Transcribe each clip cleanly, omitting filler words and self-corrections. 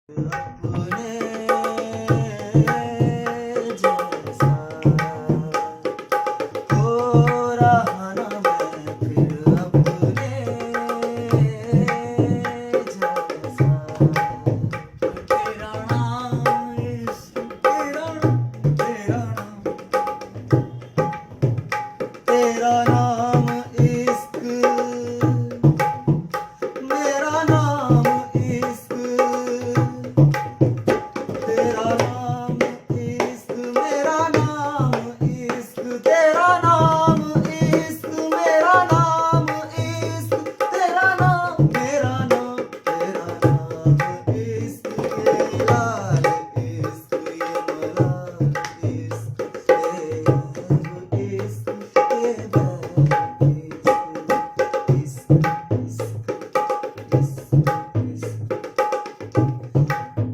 अपने जैसा हो रहा ना मैं फिर अपने जैसा। तेरा नाम इश्क, तेरा नाम इश्क, मेरा नाम इश्क, तेरा नाम इश्क, मेरा नाम इश्क, तेरा नाम इश्क, मेरा नाम इश्क, तेरा नाम, मेरा नाम, तेरा नाम इश्क, ये लाल इश्क, ये मलाल इश्क, ये अब इश्क, ये बैर इश्क, इश्क, इश्क, इश्क,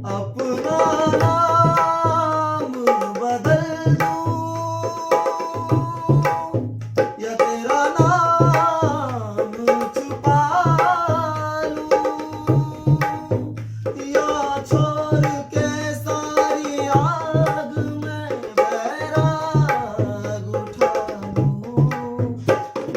अपना नाम बदल दूं या तेरा नाम छुपा लूं, या छोड़ के सारी आग में बैराग उठा लूं।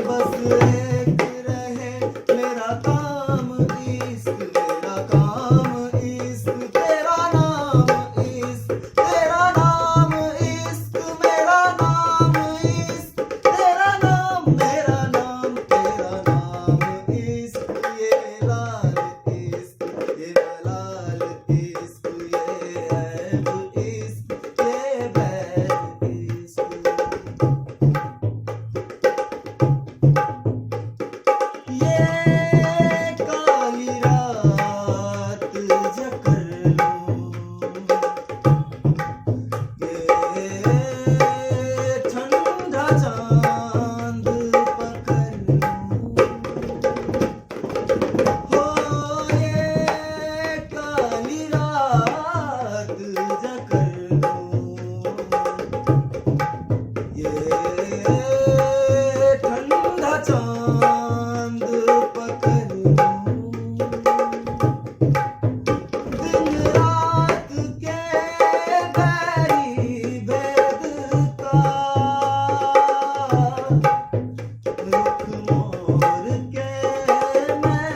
बस एक रहे मेरा काम इश्क, मेरा काम इश्क, तेरा नाम इश्क, तेरा नाम इश्क, मेरा नाम इश्क, तेरा नाम, मेरा नाम, तेरा नाम इश्क, ये लाल इश्क, ये मलाल इश्क, ये ऐब इश्क, ये बैर इश्क। ये काली रात जकर लूं, ये ठंडा चांद पकड़ लूं, हो ये काली रात जकर लूं, ये ठंडा चांद पकड़ लूं, दिन रात के बैरी भेद का रुख मोर के मैं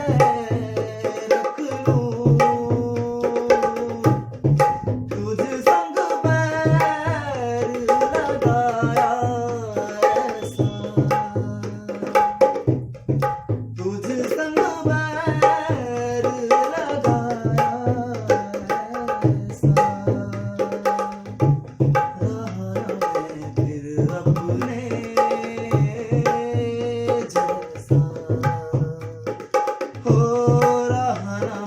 रख लूं, तुझ संग बैर लगाया ऐसा, तुझ संग बैर लगाया ऐसा, रहा मैं फिर अपने जैसा, हो रहा ना